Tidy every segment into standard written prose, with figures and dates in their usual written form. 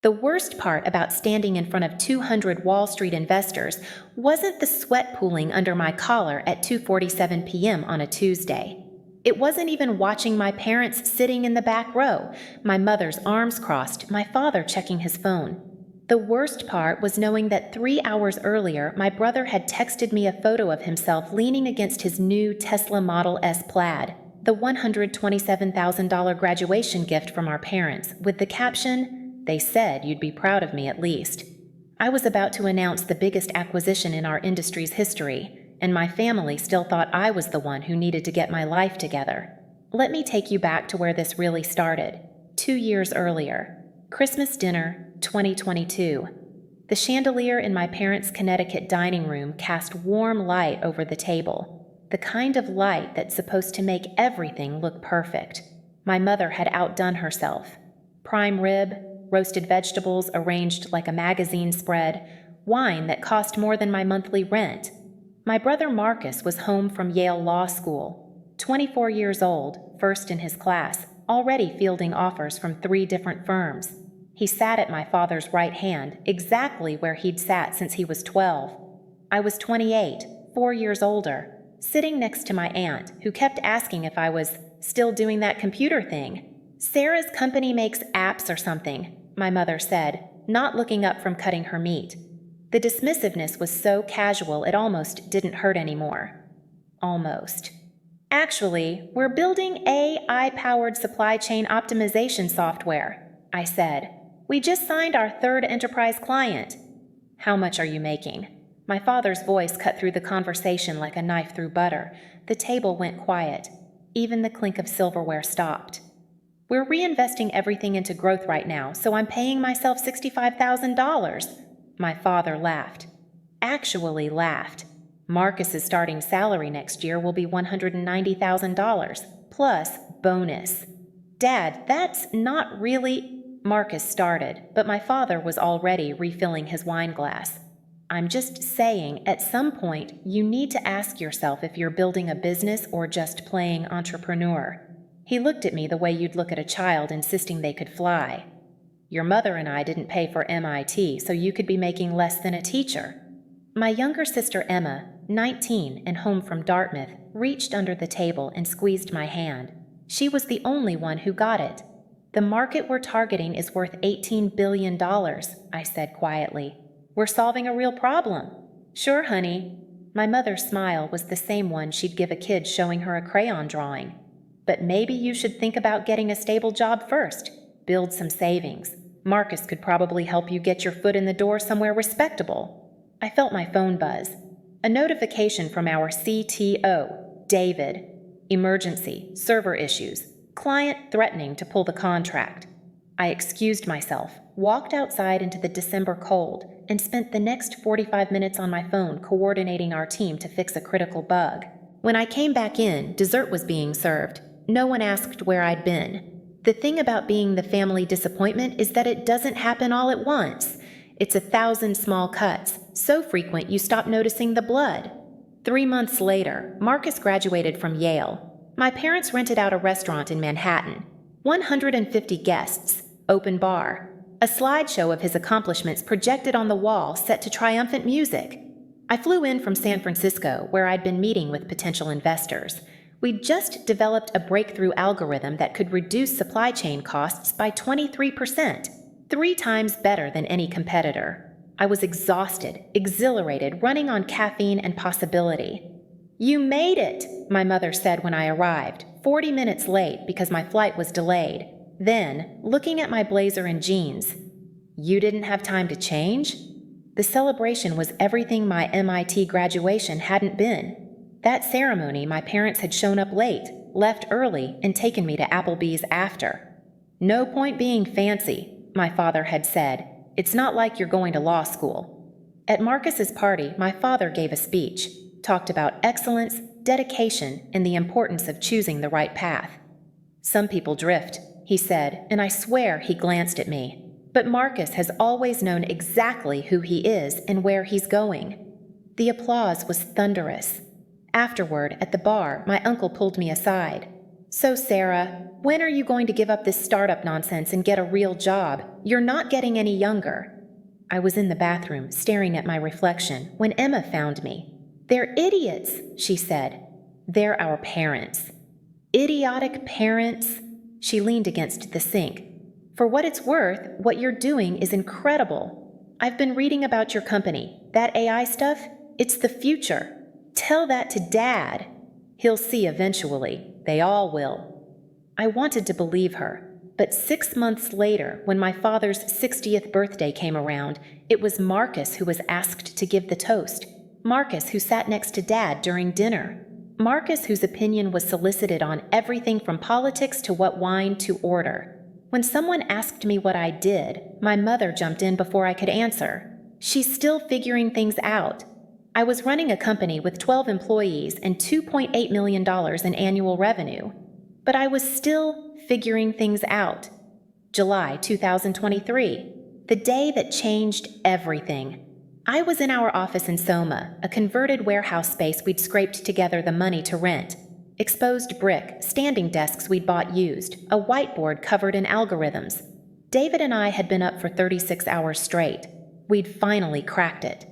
The worst part about standing in front of 200 Wall Street investors wasn't the sweat pooling under my collar at 2:47 p.m. on a Tuesday. It wasn't even watching my parents sitting in the back row, my mother's arms crossed, my father checking his phone. The worst part was knowing that 3 hours earlier, my brother had texted me a photo of himself leaning against his new Tesla Model S Plaid, the $127,000 graduation gift from our parents, with the caption, "They said you'd be proud of me at least." I was about to announce the biggest acquisition in our industry's history, and my family still thought I was the one who needed to get my life together. Let me take you back to where this really started. 2 years earlier. Christmas dinner, 2022. The chandelier in my parents' Connecticut dining room cast warm light over the table, the kind of light that's supposed to make everything look perfect. My mother had outdone herself. Prime rib, roasted vegetables arranged like a magazine spread, wine that cost more than my monthly rent. My brother Marcus was home from Yale Law School, 24 years old, first in his class, already fielding offers from 3 different firms. He sat at my father's right hand, exactly where he'd sat since he was 12. I was 28, 4 years older, sitting next to my aunt, who kept asking if I was still doing that computer thing. "Sarah's company makes apps or something," my mother said, not looking up from cutting her meat. The dismissiveness was so casual it almost didn't hurt anymore. Almost. "Actually, we're building AI-powered supply chain optimization software," I said. "We just signed our 3rd enterprise client." "How much are you making?" My father's voice cut through the conversation like a knife through butter. The table went quiet. Even the clink of silverware stopped. "We're reinvesting everything into growth right now, so I'm paying myself $65,000. My father laughed. Actually laughed. Marcus's starting salary next year will be $190,000, plus bonus. "Dad, that's not really—" Marcus started, but my father was already refilling his wine glass. "I'm just saying, at some point, you need to ask yourself if you're building a business or just playing entrepreneur." He looked at me the way you'd look at a child insisting they could fly. "Your mother and I didn't pay for MIT, so you could be making less than a teacher." My younger sister Emma, 19 and home from Dartmouth, reached under the table and squeezed my hand. She was the only one who got it. "The market we're targeting is worth $18 billion, I said quietly. "We're solving a real problem." "Sure, honey." My mother's smile was the same one she'd give a kid showing her a crayon drawing. "But maybe you should think about getting a stable job first. Build some savings. Marcus could probably help you get your foot in the door somewhere respectable." I felt my phone buzz. A notification from our CTO, David. Emergency, server issues, client threatening to pull the contract. I excused myself, walked outside into the December cold, and spent the next 45 minutes on my phone coordinating our team to fix a critical bug. When I came back in, dessert was being served. No one asked where I'd been. The thing about being the family disappointment is that it doesn't happen all at once. It's 1,000 small cuts, so frequent you stop noticing the blood. 3 months later, Marcus graduated from Yale. My parents rented out a restaurant in Manhattan. 150 guests, open bar. A slideshow of his accomplishments projected on the wall set to triumphant music. I flew in from San Francisco, where I'd been meeting with potential investors. We'd just developed a breakthrough algorithm that could reduce supply chain costs by 23%, 3 times better than any competitor. I was exhausted, exhilarated, running on caffeine and possibility. "You made it," my mother said when I arrived, 40 minutes late because my flight was delayed. Then, looking at my blazer and jeans, "You didn't have time to change?" The celebration was everything my MIT graduation hadn't been. That ceremony, my parents had shown up late, left early, and taken me to Applebee's after. "No point being fancy," my father had said. "It's not like you're going to law school." At Marcus's party, my father gave a speech, talked about excellence, dedication, and the importance of choosing the right path. "Some people drift," he said, and I swear he glanced at me. But Marcus has always known exactly who he is and where he's going. The applause was thunderous. Afterward, at the bar, my uncle pulled me aside. So, Sarah, when are you going to give up this startup nonsense and get a real job? You're not getting any younger. I was in the bathroom, staring at my reflection, when Emma found me. They're idiots, she said. They're our parents. Idiotic parents? She leaned against the sink. For what it's worth, what you're doing is incredible. I've been reading about your company. That AI stuff, it's the future. Tell that to Dad. He'll see eventually. They all will. I wanted to believe her, but 6 months later, when my father's 60th birthday came around, it was Marcus who was asked to give the toast. Marcus who sat next to Dad during dinner. Marcus whose opinion was solicited on everything from politics to what wine to order. When someone asked me what I did, my mother jumped in before I could answer. She's still figuring things out. I was running a company with 12 employees and $2.8 million in annual revenue. But I was still figuring things out. July 2023, the day that changed everything. I was in our office in Soma, a converted warehouse space we'd scraped together the money to rent. Exposed brick, standing desks we'd bought used, a whiteboard covered in algorithms. David and I had been up for 36 hours straight. We'd finally cracked it.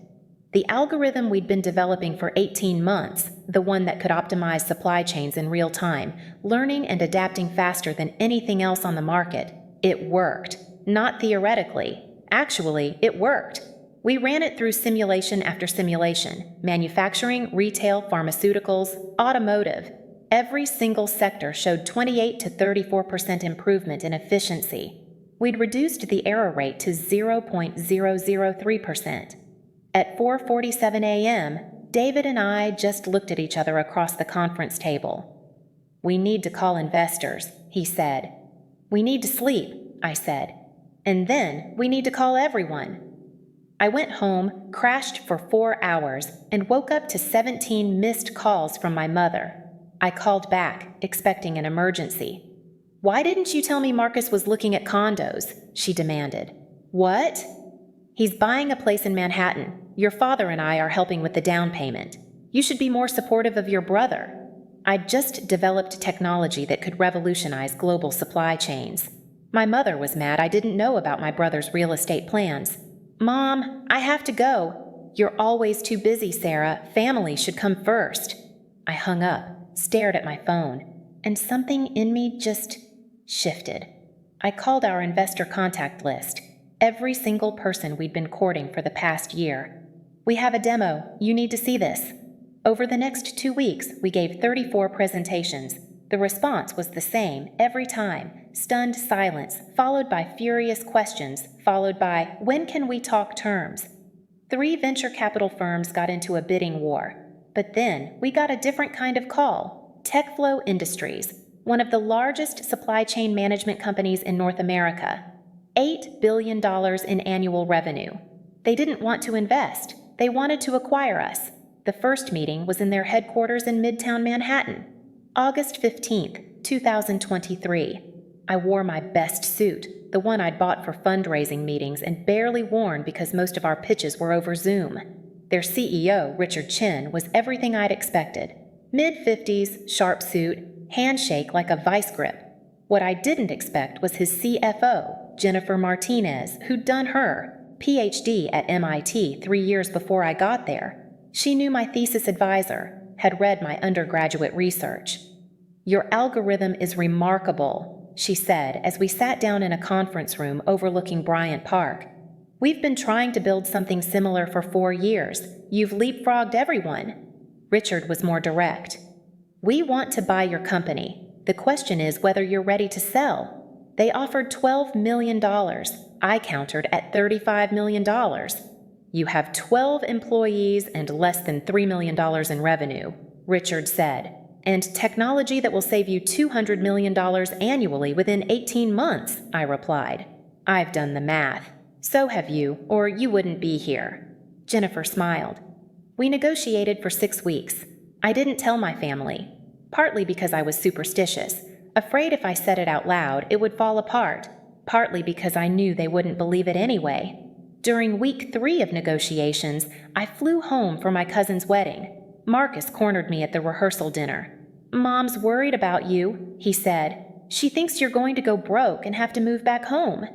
The algorithm we'd been developing for 18 months, the one that could optimize supply chains in real time, learning and adapting faster than anything else on the market, it worked. Not theoretically. Actually, it worked. We ran it through simulation after simulation: manufacturing, retail, pharmaceuticals, automotive. Every single sector showed 28 to 34% improvement in efficiency. We'd reduced the error rate to 0.003%. At 4:47 a.m., David and I just looked at each other across the conference table. "We need to call investors," he said. "We need to sleep," I said. "And then we need to call everyone." I went home, crashed for 4 hours, and woke up to 17 missed calls from my mother. I called back, expecting an emergency. "Why didn't you tell me Marcus was looking at condos?" she demanded. "What?" "He's buying a place in Manhattan. Your father and I are helping with the down payment. You should be more supportive of your brother." I'd just developed technology that could revolutionize global supply chains. My mother was mad I didn't know about my brother's real estate plans. "Mom, I have to go." "You're always too busy, Sarah. Family should come first." I hung up, stared at my phone, and something in me just shifted. I called our investor contact list. Every single person we'd been courting for the past year. "We have a demo. You need to see this." Over the next 2 weeks, we gave 34 presentations. The response was the same every time: stunned silence, followed by furious questions, followed by, "When can we talk terms?" 3 venture capital firms got into a bidding war. But then we got a different kind of call: TechFlow Industries, one of the largest supply chain management companies in North America. $8 billion in annual revenue. They didn't want to invest. They wanted to acquire us. The first meeting was in their headquarters in Midtown Manhattan. August 15th, 2023. I wore my best suit, the one I'd bought for fundraising meetings and barely worn because most of our pitches were over Zoom. Their CEO, Richard Chin, was everything I'd expected. Mid-50s, sharp suit, handshake like a vice grip. What I didn't expect was his CFO, Jennifer Martinez, who'd done her PhD at MIT 3 years before I got there. She knew my thesis advisor, had read my undergraduate research. "Your algorithm is remarkable," she said as we sat down in a conference room overlooking Bryant Park. "We've been trying to build something similar for 4 years. You've leapfrogged everyone." Richard was more direct. "We want to buy your company. The question is whether you're ready to sell." They offered $12 million. I countered at $35 million. "You have 12 employees and less than $3 million in revenue," Richard said, "and technology that will save you $200 million annually within 18 months, I replied. "I've done the math. So have you, or you wouldn't be here." Jennifer smiled. We negotiated for 6 weeks. I didn't tell my family, partly because I was superstitious, afraid if I said it out loud, it would fall apart, partly because I knew they wouldn't believe it anyway. During week 3 of negotiations, I flew home for my cousin's wedding. Marcus cornered me at the rehearsal dinner. "Mom's worried about you," he said. "She thinks you're going to go broke and have to move back home."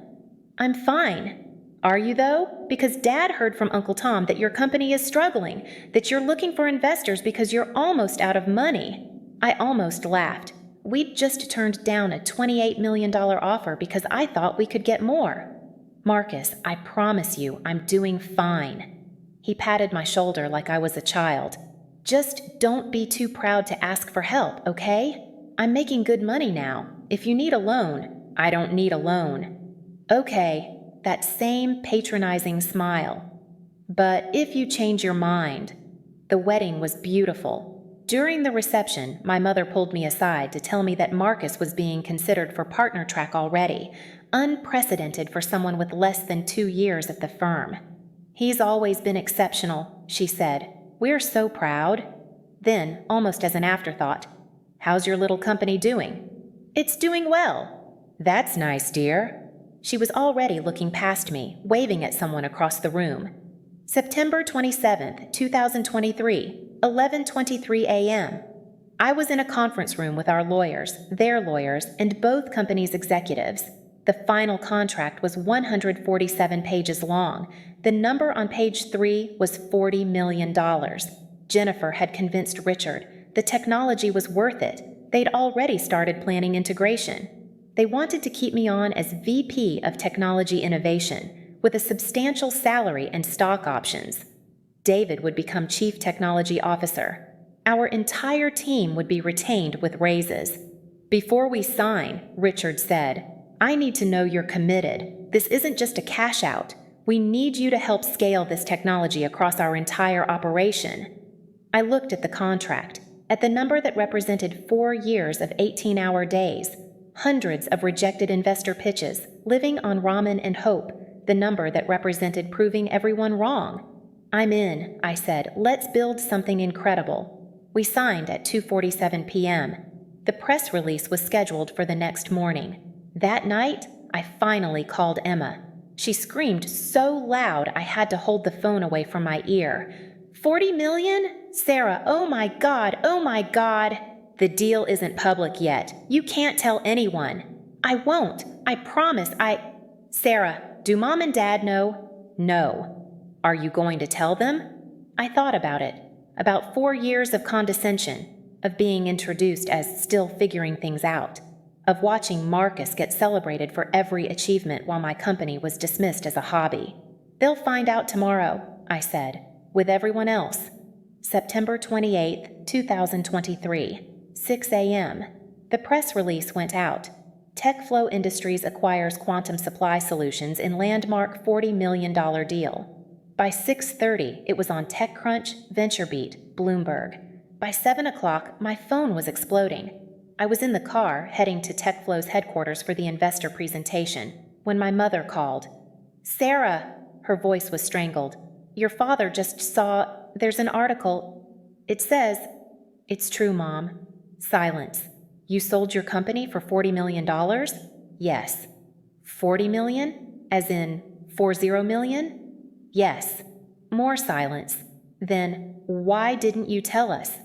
"I'm fine." "Are you, though? Because Dad heard from Uncle Tom that your company is struggling, that you're looking for investors because you're almost out of money." I almost laughed. We'd just turned down a $28 million offer because I thought we could get more. "Marcus, I promise you I'm doing fine." He patted my shoulder like I was a child. "Just don't be too proud to ask for help, okay? I'm making good money now. If you need a loan—" "I don't need a loan." "Okay." That same patronizing smile. "But if you change your mind—" The wedding was beautiful. During the reception, my mother pulled me aside to tell me that Marcus was being considered for partner track already, unprecedented for someone with less than 2 years at the firm. "He's always been exceptional," she said. "We're so proud." Then, almost as an afterthought, "How's your little company doing?" "It's doing well." "That's nice, dear." She was already looking past me, waving at someone across the room. September 27th, 2023, 11:23 a.m. I was in a conference room with our lawyers, their lawyers, and both companies' executives. The final contract was 147 pages long. The number on page 3 was $40 million. Jennifer had convinced Richard. The technology was worth it. They'd already started planning integration. They wanted to keep me on as VP of Technology Innovation, with a substantial salary and stock options. David would become Chief Technology Officer. Our entire team would be retained with raises. "Before we sign," Richard said, "I need to know you're committed. This isn't just a cash out. We need you to help scale this technology across our entire operation." I looked at the contract, at the number that represented 4 years of 18-hour days, hundreds of rejected investor pitches, living on ramen and hope, the number that represented proving everyone wrong. "I'm in," I said. "Let's build something incredible." We signed at 2:47 p.m. The press release was scheduled for the next morning. That night, I finally called Emma. She screamed so loud I had to hold the phone away from my ear. "$40 million? Sarah, oh my God, oh my God." "The deal isn't public yet. You can't tell anyone." "I won't. I promise. Sarah, do Mom and Dad know?" "No." "Are you going to tell them?" I thought about it. About 4 years of condescension, of being introduced as still figuring things out, of watching Marcus get celebrated for every achievement while my company was dismissed as a hobby. "They'll find out tomorrow," I said, "with everyone else." September 28th, 2023. 6 a.m. The press release went out. TechFlow Industries acquires Quantum Supply Solutions in landmark $40 million deal. By 6:30, it was on TechCrunch, VentureBeat, Bloomberg. By 7 o'clock, my phone was exploding. I was in the car, heading to TechFlow's headquarters for the investor presentation, when my mother called. "Sarah," her voice was strangled. "Your father just saw, there's an article. It says—" "It's true, Mom." Silence. "You sold your company for $40 million? Yes. 40 million? As in 40 million? Yes. More silence. Then, why didn't you tell us?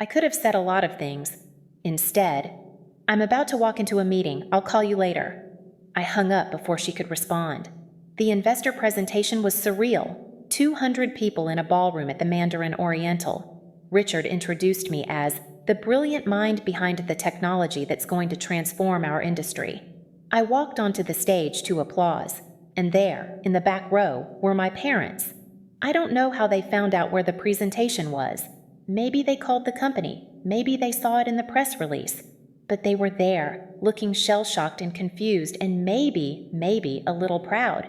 I could have said a lot of things. Instead, "I'm about to walk into a meeting. I'll call you later." I hung up before she could respond. The investor presentation was surreal. 200 people in a ballroom at the Mandarin Oriental. Richard introduced me as the brilliant mind behind the technology that's going to transform our industry. I walked onto the stage to applause, and there, in the back row, were my parents. I don't know how they found out where the presentation was. Maybe they called the company, maybe they saw it in the press release. But they were there, looking shell-shocked and confused, and maybe a little proud.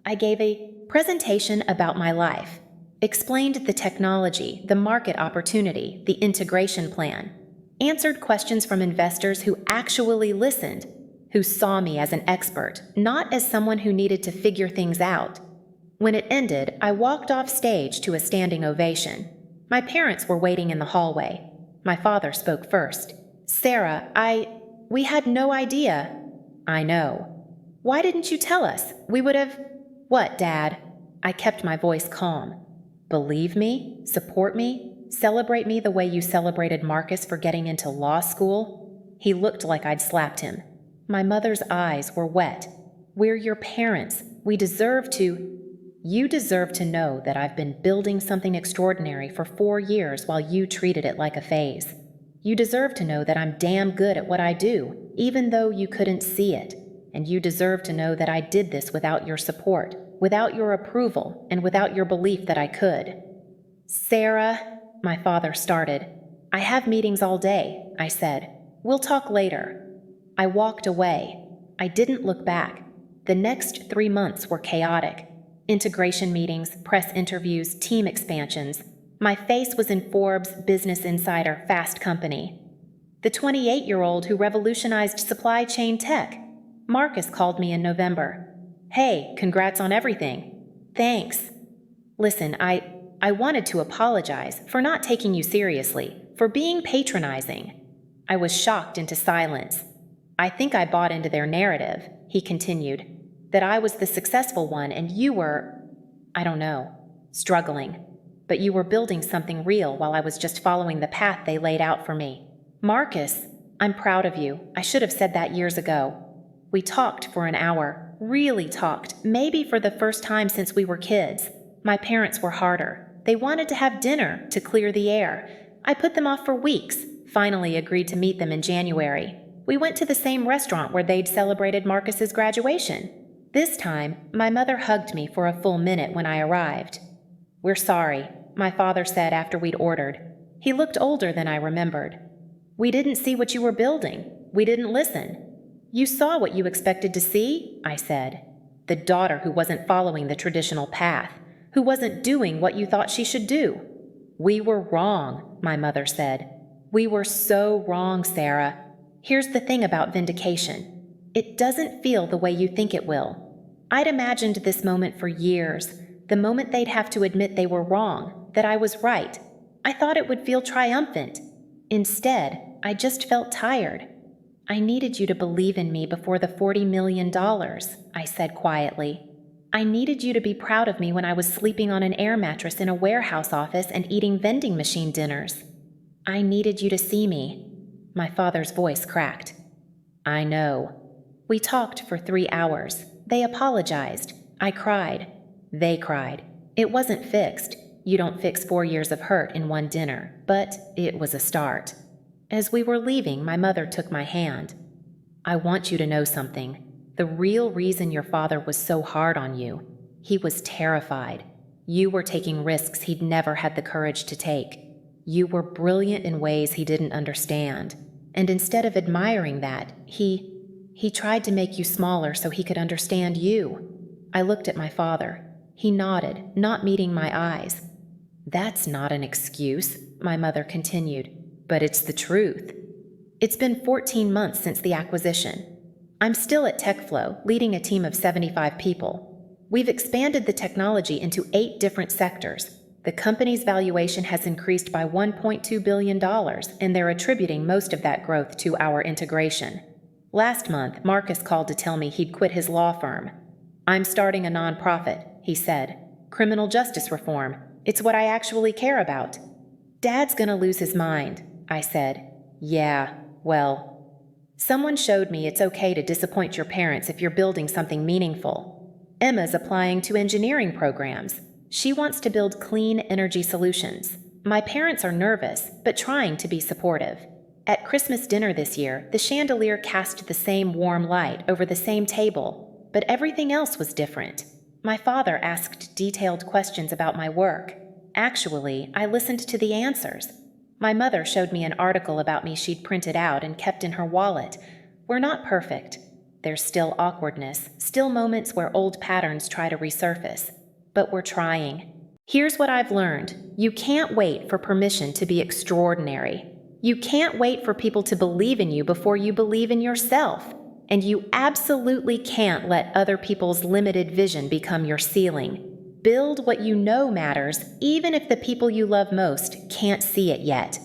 I gave a presentation about my life. Explained the technology, the market opportunity, the integration plan. Answered questions from investors who actually listened, who saw me as an expert, not as someone who needed to figure things out. When it ended, I walked off stage to a standing ovation. My parents were waiting in the hallway. My father spoke first. "Sarah, we had no idea." "I know." "Why didn't you tell us? We would have—" "What, Dad?" I kept my voice calm. "Believe me? Support me? Celebrate me the way you celebrated Marcus for getting into law school? He looked like I'd slapped him. My mother's eyes were wet. We're your parents. We deserve to... You deserve to know that I've been building something extraordinary for 4 years while you treated it like a phase. You deserve to know that I'm damn good at what I do, even though you couldn't see it. And you deserve to know that I did this without your support, without your approval, and without your belief that I could. Sarah, my father started. I have meetings all day, I said. We'll talk later. I walked away. I didn't look back. The next 3 months were chaotic. Integration meetings, press interviews, team expansions. My face was in Forbes' Business Insider Fast Company. The 28-year-old who revolutionized supply chain tech. Marcus called me in November. Hey, congrats on everything. Thanks. Listen, I wanted to apologize for not taking you seriously, for being patronizing. I was shocked into silence. I think I bought into their narrative, he continued, that I was the successful one and you were, I don't know, struggling. But you were building something real while I was just following the path they laid out for me. Marcus, I'm proud of you. I should have said that years ago. We talked for an hour, really talked, maybe for the first time since we were kids. My parents were harder. They wanted to have dinner to clear the air. I put them off for weeks, finally agreed to meet them in January. We went to the same restaurant where they'd celebrated Marcus's graduation. This time, my mother hugged me for a full minute when I arrived. We're sorry, my father said after we'd ordered. He looked older than I remembered. We didn't see what you were building. We didn't listen. You saw what you expected to see, I said. The daughter who wasn't following the traditional path, who wasn't doing what you thought she should do. We were wrong, my mother said. We were so wrong, Sarah. Here's the thing about vindication. It doesn't feel the way you think it will. I'd imagined this moment for years, the moment they'd have to admit they were wrong, that I was right. I thought it would feel triumphant. Instead, I just felt tired. I needed you to believe in me before the $40 million, I said quietly. I needed you to be proud of me when I was sleeping on an air mattress in a warehouse office and eating vending machine dinners. I needed you to see me. My father's voice cracked. I know. We talked for 3 hours. They apologized. I cried. They cried. It wasn't fixed. You don't fix 4 years of hurt in one dinner, but it was a start. As we were leaving, my mother took my hand. I want you to know something. The real reason your father was so hard on you, he was terrified. You were taking risks he'd never had the courage to take. You were brilliant in ways he didn't understand. And instead of admiring that, he tried to make you smaller so he could understand you. I looked at my father. He nodded, not meeting my eyes. That's not an excuse, my mother continued, but it's the truth. It's been 14 months since the acquisition. I'm still at TechFlow, leading a team of 75 people. We've expanded the technology into 8 different sectors. The company's valuation has increased by $1.2 billion, and they're attributing most of that growth to our integration. Last month, Marcus called to tell me he'd quit his law firm. I'm starting a nonprofit, he said. Criminal justice reform. It's what I actually care about. Dad's gonna lose his mind, I said. Yeah, well. Someone showed me it's okay to disappoint your parents if you're building something meaningful. Emma's applying to engineering programs. She wants to build clean energy solutions. My parents are nervous, but trying to be supportive. At Christmas dinner this year, the chandelier cast the same warm light over the same table, but everything else was different. My father asked detailed questions about my work. Actually, I listened to the answers. My mother showed me an article about me she'd printed out and kept in her wallet. We're not perfect. There's still awkwardness, still moments where old patterns try to resurface. But we're trying. Here's what I've learned. You can't wait for permission to be extraordinary. You can't wait for people to believe in you before you believe in yourself. And you absolutely can't let other people's limited vision become your ceiling. Build what you know matters, even if the people you love most can't see it yet.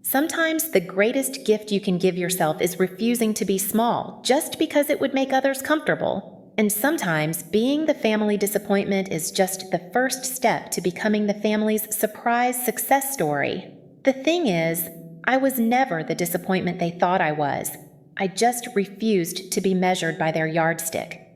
Sometimes the greatest gift you can give yourself is refusing to be small, just because it would make others comfortable. And sometimes being the family disappointment is just the first step to becoming the family's surprise success story. The thing is, I was never the disappointment they thought I was. I just refused to be measured by their yardstick.